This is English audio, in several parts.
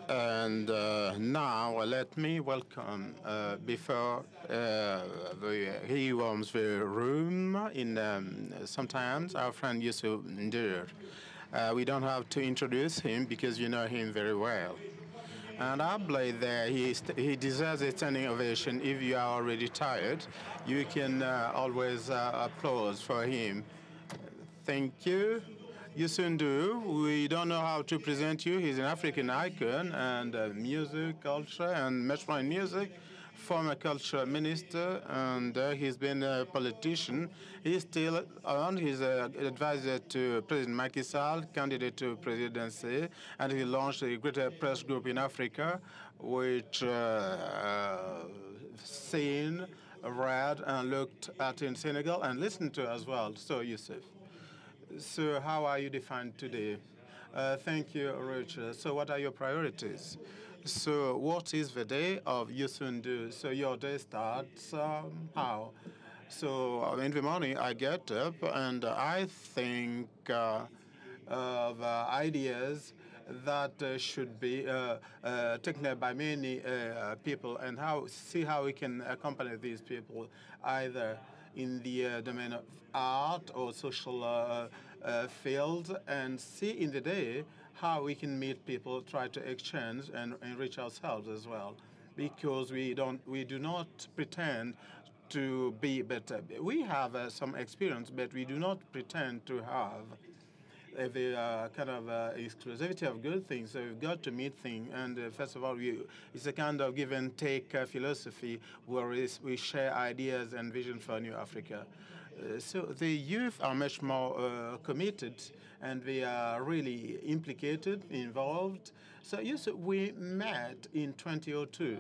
And now let me welcome, before he warms the room in sometimes, our friend Youssou NDOUR. We don't have to introduce him because you know him very well. And I believe that he deserves a standing ovation. If you are already tired, you can always applaud for him. Thank you. Youssou NDOUR, we don't know how to present you. He's an African icon and music, culture, and much more in music. Former culture minister, and he's been a politician. He's still on. He's an advisor to President Macky Sall, candidate to presidency, and he launched a greater press group in Africa, which seen, read, and looked at in Senegal and listened to as well. So, Youssou. So how are you defined today? Thank you, Richard. So what are your priorities? So what is the day of Youssou NDOUR? So your day starts how? So in the morning, I get up and I think of ideas that should be taken up by many people and see how we can accompany these people either in the domain of art or social field, and see in the day how we can meet people, try to exchange and enrich ourselves as well, because we do not pretend to be better. We have some experience, but we do not pretend to have the kind of exclusivity of good things. So we've got to meet things, and first of all, it's a kind of give and take philosophy where we share ideas and vision for a new Africa. So the youth are much more committed, and they are really implicated, involved. So yes, we met in 2002.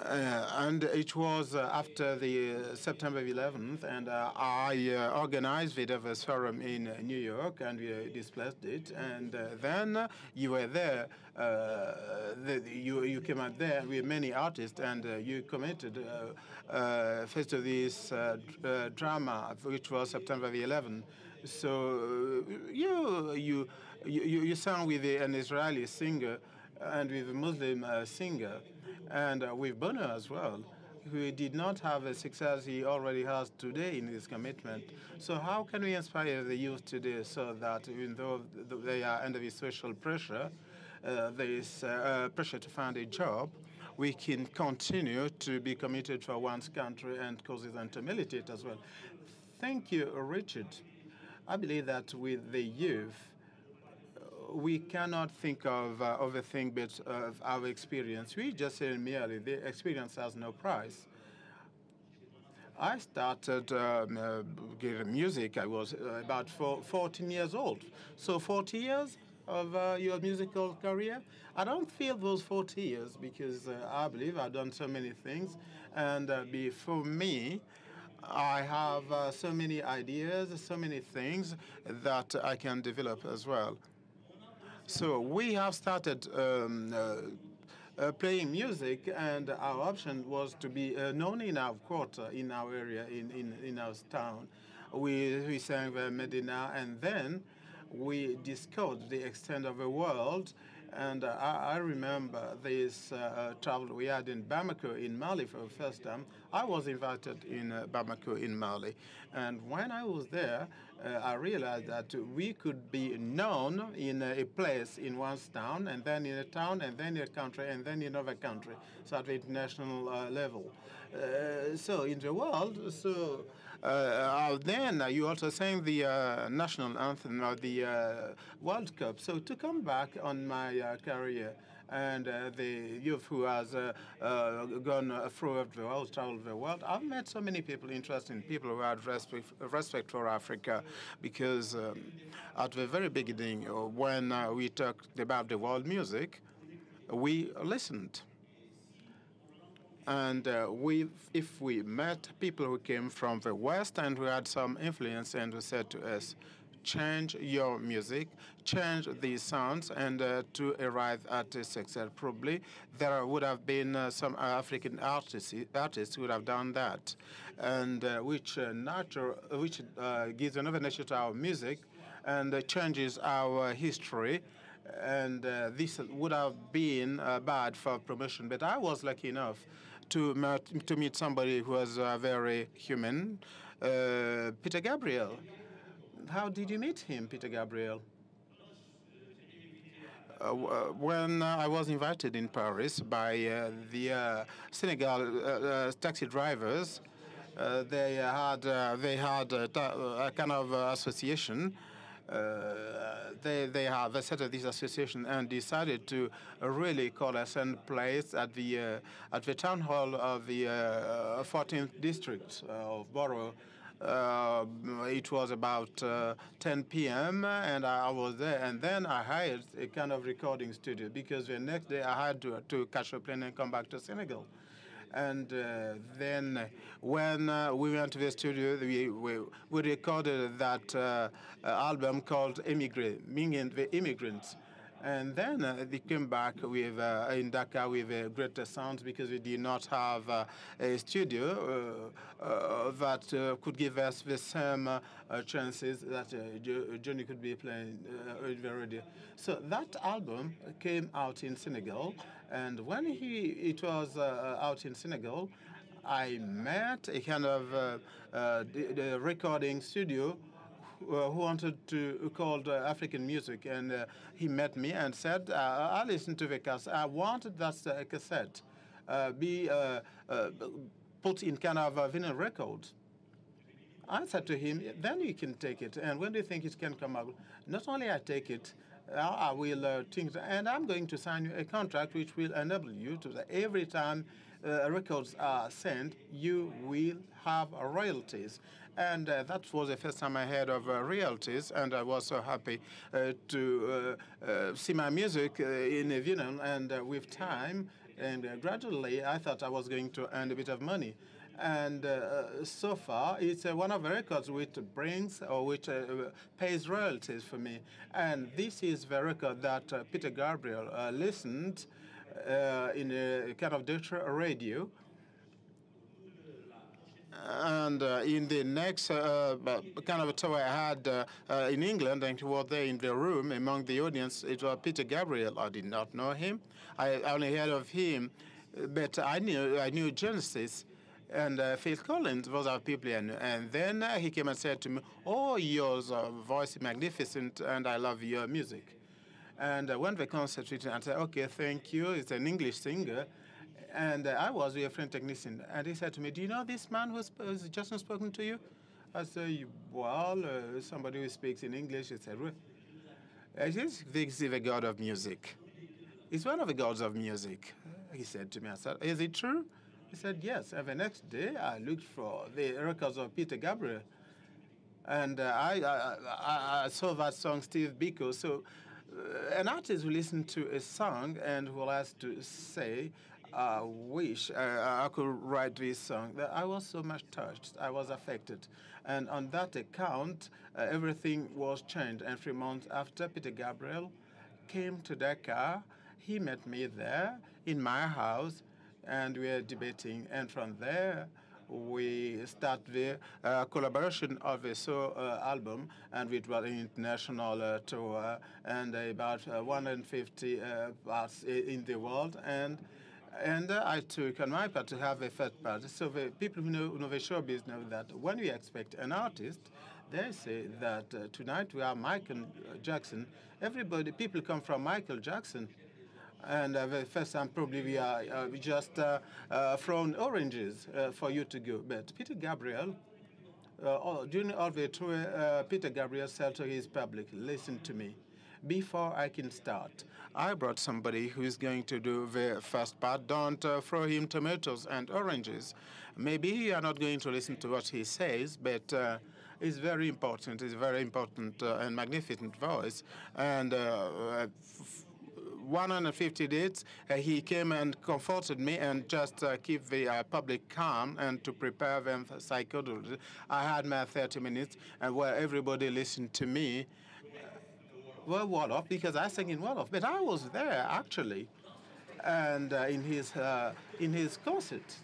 And it was after the September 11th, and I organized the Davos Forum in New York, and we displaced it. And then you were there. You came out there with many artists, and you committed first to this drama, which was September the 11th. So you sang with an Israeli singer and with a Muslim singer, and with Bono as well, who did not have the success he already has today in his commitment. So how can we inspire the youth today so that even though they are under this social pressure, there is pressure to find a job, we can continue to be committed for one's country and causes and to militate as well? Thank you, Richard. I believe that with the youth, we cannot think of other thing but of our experience. We just say merely the experience has no price. I started giving music. I was about 14 years old. So 40 years of your musical career? I don't feel those 40 years because I believe I've done so many things. And before me, I have so many ideas, so many things that I can develop as well. So we have started playing music, and our option was to be known in our quarter, in our area, in our town. We sang the Medina, and then we discovered the extent of the world. And I remember this travel we had in Bamako, in Mali, for the first time. I was invited in Bamako, in Mali. And when I was there, I realized that we could be known in a place in one town, and then in a town, and then in a country, and then in another country, so at the international level. So in the world, so then you also sang the national anthem of the World Cup. So to come back on my career, and the youth who has gone through the world, traveled the world, I've met so many people, interesting people who had respect for Africa, because at the very beginning, when we talked about the world music, we listened. And if we met people who came from the West and who had some influence and who said to us, change your music, change these sounds, and to arrive at a success. Probably there would have been some African artists who would have done that, and which gives another nature to our music and changes our history and this would have been bad for promotion. But I was lucky enough to meet somebody who was very human, Peter Gabriel. How did you meet him, Peter Gabriel? When I was invited in Paris by the Senegal taxi drivers, they had a kind of association. They set up this association and decided to really call us and place at the town hall of the 14th district of borough. It was about 10 p.m. and I was there, and then I hired a kind of recording studio because the next day I had to catch a plane and come back to Senegal. And then when we went to the studio, we recorded that album called Émigré, meaning the immigrants. And then they came back with in Dakar with greater sounds because we did not have a studio that could give us the same chances that Johnny could be playing in the radio. So that album came out in Senegal, and when it was out in Senegal, I met a kind of the recording studio who wanted to call African music, and he met me and said, I listened to the cassette. I wanted that cassette be put in kind of a vinyl record. I said to him, then you can take it. And when do you think it can come out? Not only I take it, I will think, and I'm going to sign you a contract which will enable you to, every time records are sent, you will have royalties. And that was the first time I heard of royalties, and I was so happy to see my music in a vinyl. And with time, and gradually, I thought I was going to earn a bit of money. And so far, it's one of the records which brings or which pays royalties for me. And this is the record that Peter Gabriel listened in a kind of Dutch radio. And in the next kind of tour I had in England, and he was there in the room among the audience, it was Peter Gabriel. I did not know him. I only heard of him, but I knew Genesis and Phil Collins. Those are people I knew. And then he came and said to me, "Oh, your voice is magnificent, and I love your music." And when the concert finished, I said, "Okay, thank you." It's an English singer. And I was with a French technician, and he said to me, "Do you know this man who's just spoken to you?" I said, "Well, somebody who speaks in English." He said, "Well, this is the God of music. He's one of the gods of music." He said to me, I said, "Is it true?" He said, "Yes." And the next day, I looked for the records of Peter Gabriel, and I saw that song, Steve Biko. So an artist will listen to a song and will ask to say, I wish I could write this song. I was so much touched. I was affected. And on that account, everything was changed. And 3 months after, Peter Gabriel came to Dakar. He met me there in my house, and we were debating. And from there, we start the collaboration of the album, and it was an international tour, and about 150 parts in the world. And I took on my part to have a third part. So the people who know the showbiz know that when we expect an artist, they say that tonight we have Michael Jackson. People come from Michael Jackson. And the first time probably we just thrown oranges for you to go. But Peter Gabriel, during all the tour, Peter Gabriel said to his public, "Listen to me. Before I can start, I brought somebody who's going to do the first part. Don't throw him tomatoes and oranges. Maybe you are not going to listen to what he says, but it's very important. It's a very important and magnificent voice." And 150 dates, he came and comforted me and just keep the public calm and to prepare them for psychology. I had my 30 minutes, and where everybody listened to me. Well, Wolof, because I sang in Wolof, but I was there actually, and in his concert,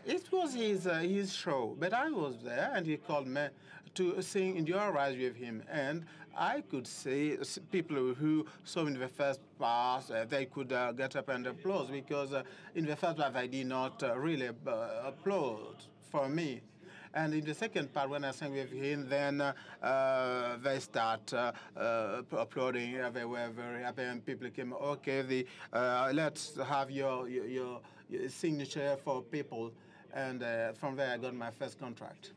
It was his show, but I was there, and he called me to sing "In Your Eyes" with him, and I could see people who saw in the first part, they could get up and applaud because in the first part they did not really applaud for me. And in the second part, when I sang with him, then they start applauding. They were very happy, and people came. Okay, let's have your signature for people, and from there I got my first contract.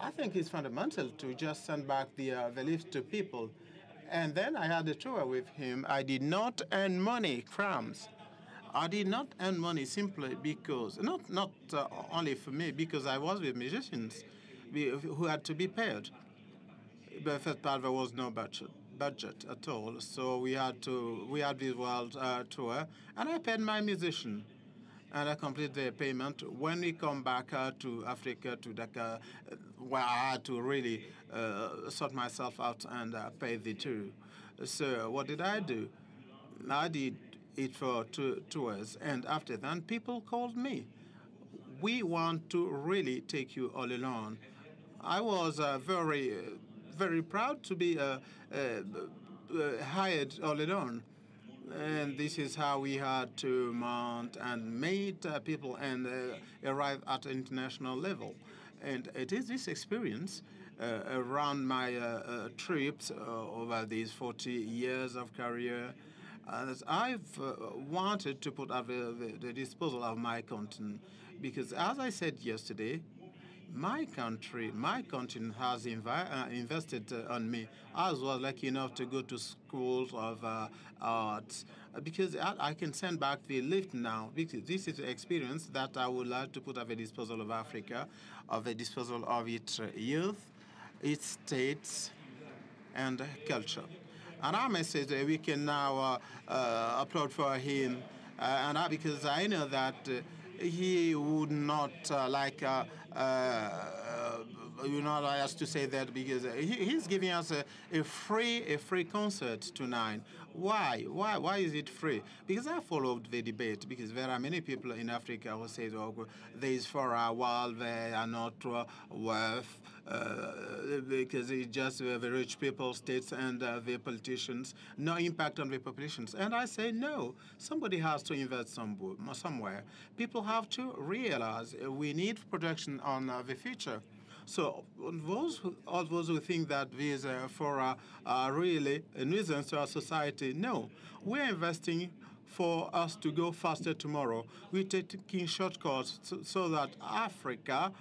I think it's fundamental to just send back the list to people. And then I had a tour with him. I did not earn money, crumbs. I did not earn money simply because, not only for me, because I was with musicians who had to be paid. But the first part, there was no budget at all. So we had this world tour, and I paid my musician. And I complete the payment. When we come back to Africa, to Dakar, where I had to really sort myself out and pay the tour. So what did I do? I did it for 2 tours, and after that, people called me. We want to really take you all along. I was very proud to be hired all alone. And this is how we had to mount and meet people and arrive at international level. And it is this experience around my trips over these 40 years of career that I've wanted to put at the disposal of my continent. Because as I said yesterday, my continent has invested on me. I was lucky enough to go to schools of arts because I can send back the lift now. Because this is an experience that I would like to put at the disposal of Africa, at the disposal of its youth, its states, and culture. And our message we can now applaud for him, because I know that he would not allow us to say that because he's giving us a free concert tonight. Why? Why is it free? Because I followed the debate. Because there are many people in Africa who say, "Oh, these for a while they are not worth." Because it's just the rich people, states, and the politicians, no impact on the populations. And I say, no, somebody has to invest somewhere. People have to realize we need protection on the future. So all those who think that these are really a nuisance to our society, no. We're investing for us to go faster tomorrow. We're taking shortcuts so that Africa,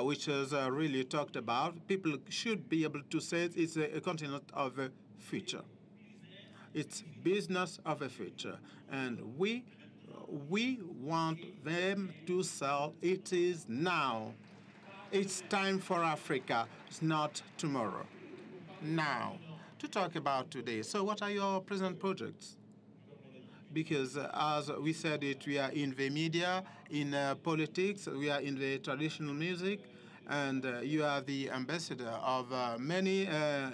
which is really talked about, people should be able to say it's a continent of the future. It's business of the future. And we want them to sell. It is now. It's time for Africa. It's not tomorrow. Now, to talk about today. So what are your present projects? Because as we said it, we are in the media, in politics, we are in the traditional music, and you are the ambassador of many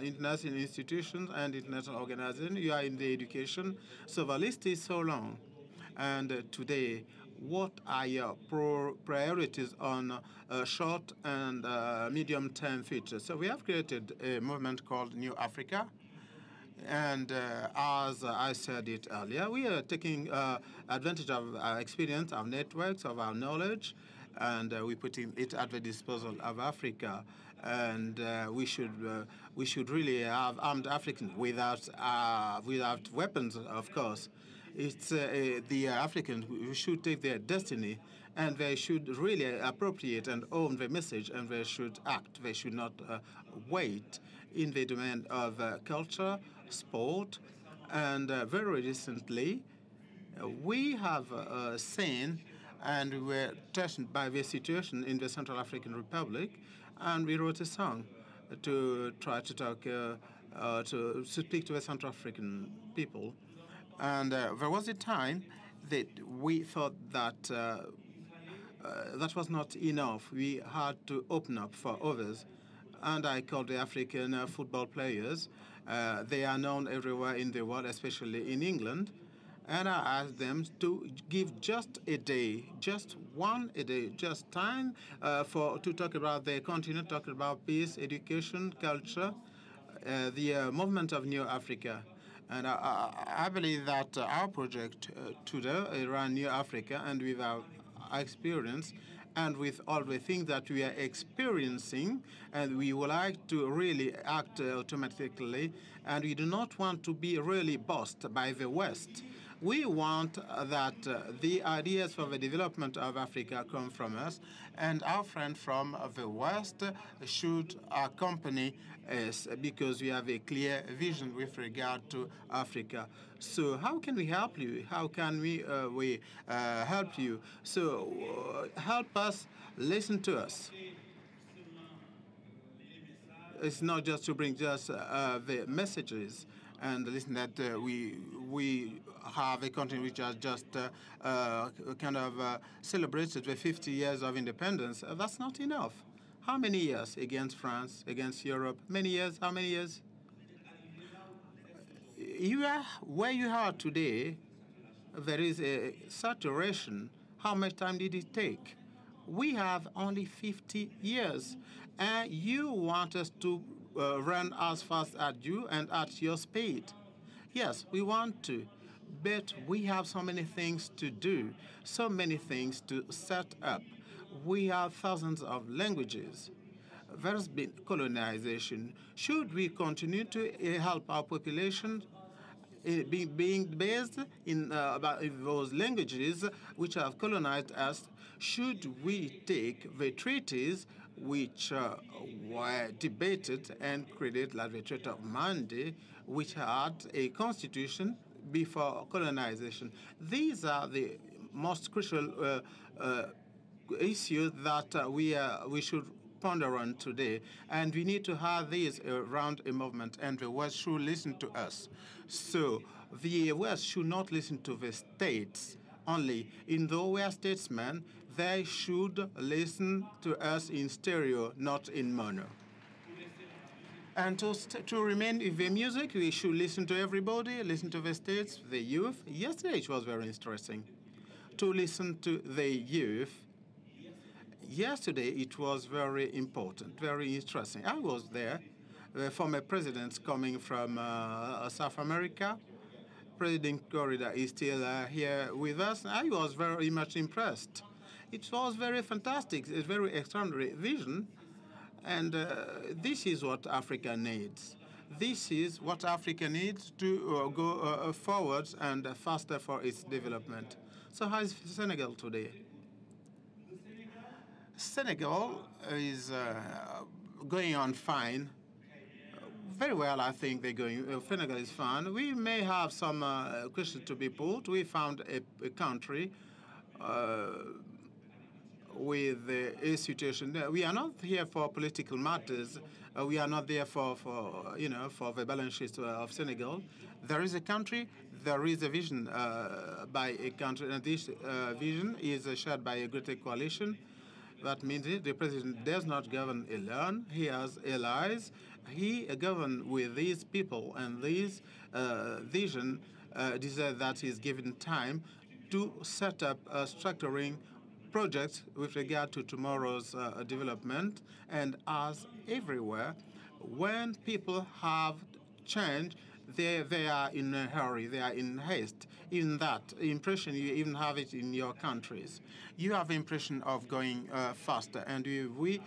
international institutions and international organizations. You are in the education. So the list is so long. And today, what are your priorities on short and medium-term future? So we have created a movement called New Africa. And as I said it earlier, we are taking advantage of our experience, our networks, of our knowledge, and we're putting it at the disposal of Africa. And we should really have armed Africans without weapons, of course. It's the Africans who should take their destiny, and they should really appropriate and own the message, and they should act. They should not wait in the domain of culture, sport, and very recently, we have seen and we were touched by the situation in the Central African Republic, and we wrote a song to try to talk, to speak to the Central African people. And there was a time that we thought that that was not enough. We had to open up for others. And I called the African football players. They are known everywhere in the world, especially in England. And I asked them to give just a day, just one a day, just time to talk about their continent, talk about peace, education, culture, the movement of New Africa. And I believe that our project today around New Africa and with our experience and with all the things that we are experiencing, and we would like to really act automatically, and we do not want to be really bossed by the West. We want that the ideas for the development of Africa come from us, and our friends from the West should accompany us because we have a clear vision with regard to Africa. So how can we help you? How can we help you? So help us, listen to us. It's not just to bring just the messages and listen that we have a country which has just kind of celebrated the 50 years of independence. That's not enough. How many years against France, against Europe? Many years? How many years? You are where you are today. There is a saturation. How much time did it take? We have only 50 years, and you want us to run as fast as you and at your speed. Yes, we want to, but we have so many things to do, so many things to set up. We have thousands of languages. There's been colonization. Should we continue to help our population being based in about those languages which have colonized us? Should we take the treaties which were debated and created, like the Treaty of Monday, which had a constitution before colonization? These are the most crucial issues that we should ponder on today, and we need to have these around a movement, and the West should listen to us. So the West should not listen to the states only. In though we are statesmen, they should listen to us in stereo, not in mono. And to remain with the music, we should listen to everybody, listen to the states, the youth. Yesterday it was very interesting to listen to the youth. Yesterday it was very important, very interesting. I was there. The former presidents coming from South America. President Corrida is still here with us. I was very much impressed. It was very fantastic. It's a very extraordinary vision. And this is what Africa needs. This is what Africa needs to go forward and faster for its development. So how is Senegal today? Senegal is going on fine. Very well, I think they're going. Senegal is fine. We may have some questions to be put. We found a country with a situation. We are not here for political matters. We are not there for the balance sheet of Senegal. There is a country. There is a vision by a country, and this vision is shared by a greater coalition. That means the president does not govern alone. He has allies. He governs with these people, and this vision deserves that he is given time to set up structuring projects with regard to tomorrow's development. And as everywhere, when people have change, they are in a hurry, they are in haste. In that impression, you even have it in your countries. You have the impression of going faster, and we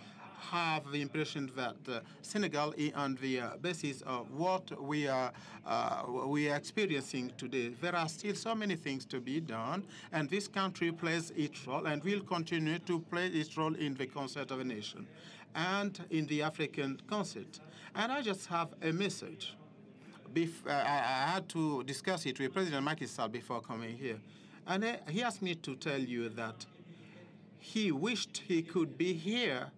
have the impression that Senegal is on the basis of what we are experiencing today. There are still so many things to be done, and this country plays its role and will continue to play its role in the concert of a nation and in the African concert. And I just have a message. I had to discuss it with President Macky Sall before coming here. And he asked me to tell you that he wished he could be here.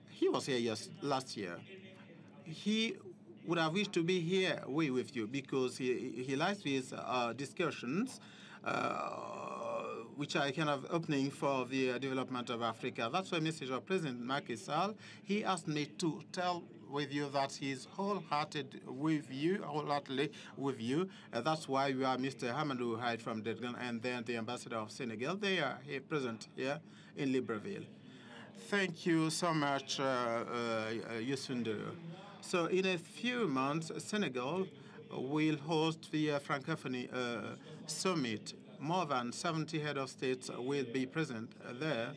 He was here last year. He would have wished to be here with you because he likes these discussions, which are kind of opening for the development of Africa. That's the message of President Macky Sall. He asked me to tell with you that he's wholeheartedly with you. That's why we are Mr. Hamadou Haid from Dedgan and then the ambassador of Senegal. They are here, present here in Libreville. Thank you so much, Youssou. So in a few months, Senegal will host the Francophonie Summit. More than 70 head of states will be present there,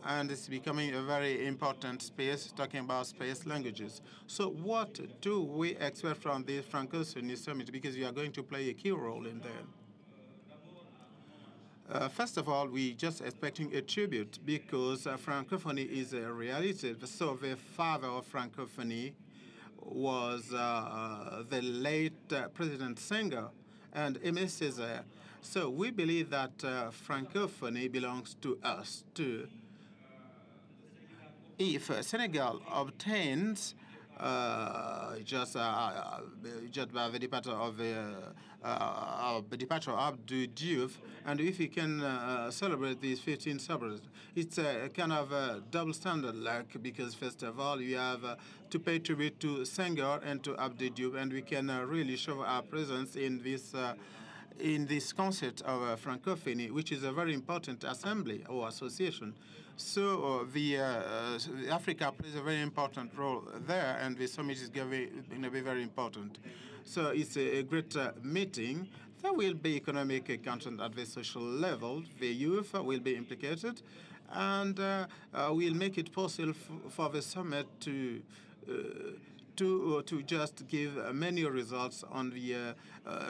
and it's becoming a very important space, talking about space languages. So what do we expect from the Francophonie Summit? Because you are going to play a key role in there. First of all, we're just expecting a tribute because Francophonie is a reality. So the father of Francophonie was the late President Senghor and Aimé Césaire. So we believe that Francophonie belongs to us too. If Senegal obtains just by the departure of Abdou Diouf, and if we can celebrate these 15 celebrations, it's a kind of a double standard, like, because first of all you have to pay tribute to Senghor and to Abdou Diouf, and we can really show our presence in this concept of Francophonie, which is a very important assembly or association. So Africa plays a very important role there, and the summit is going to be very important. So it's a great meeting. There will be economic content at the social level. The youth will be implicated, and we'll make it possible for the summit to just give many results on the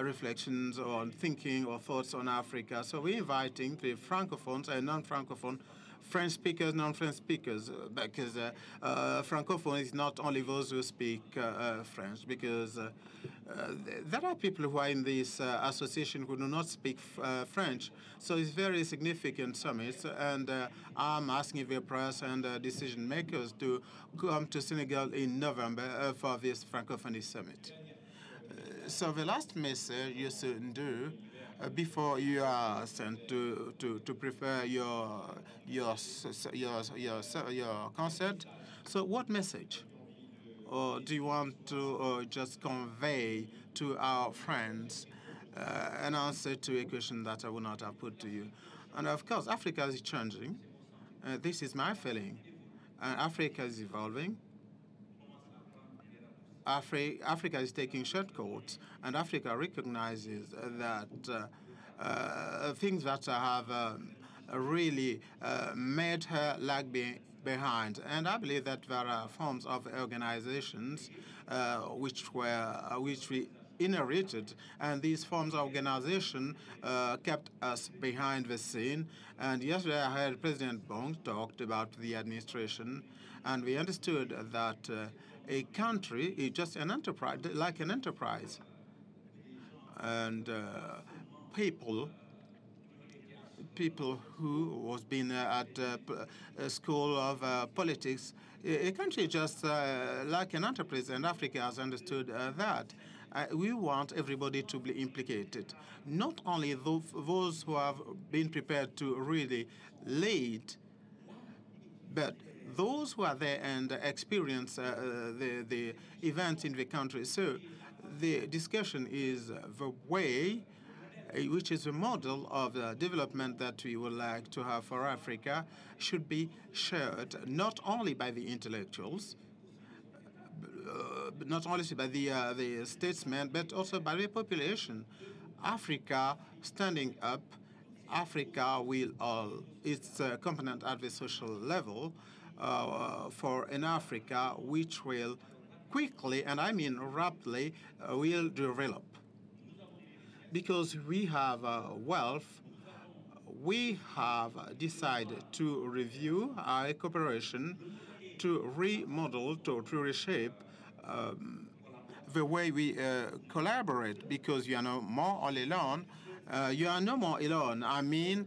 reflections or on thinking or thoughts on Africa. So we're inviting the Francophones and non-Francophone, French speakers, non-French speakers, because Francophone is not only those who speak French, because there are people who are in this association who do not speak French. So it's very significant summit, and I'm asking the press and decision makers to come to Senegal in November for this Francophonie summit. So the last message you should do before you are sent to prepare your concert. So what message or do you want to just convey to our friends an answer to a question that I would not have put to you? And of course, Africa is changing. This is my feeling. Africa is evolving. Africa is taking shortcuts, and Africa recognizes that things that have really made her lag behind. And I believe that there are forms of organizations which we inherited, and these forms of organization kept us behind the scene. And yesterday I heard President Bong talked about the administration, and we understood that a country is just an enterprise, like an enterprise. And people who was been at a school of politics, a country just like an enterprise, and Africa has understood that. We want everybody to be implicated, not only those who have been prepared to really lead, but those who are there and experience the events in the country. So the discussion is the way, which is a model of development that we would like to have for Africa, should be shared not only by the intellectuals, not only by the statesmen, but also by the population. Africa standing up, Africa will its component at the social level for an Africa which will quickly, and I mean rapidly, will develop. Because we have wealth, we have decided to review our cooperation, to remodel, to reshape the way we collaborate, because you are no more all alone. You are no more alone. I mean,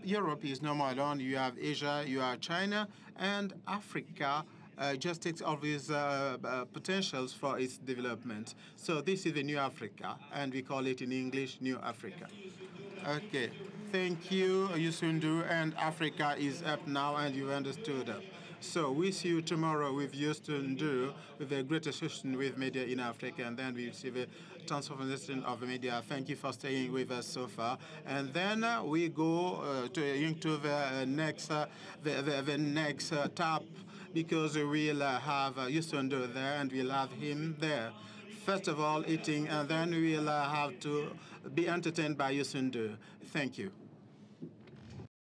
Europe is no more alone. You have Asia, you have China, and Africa just takes all these potentials for its development. So this is the new Africa, and we call it in English, New Africa. Okay, thank you, Youssou, and Africa is up now, and you've understood. So we see you tomorrow with Youssou with a great session with media in Africa, and then we receive a transformation of the media. Thank you for staying with us so far. And then we go into the next tap, because we'll have Youssou there, and we'll have him there. First of all, eating, and then we'll have to be entertained by Youssou. Thank you.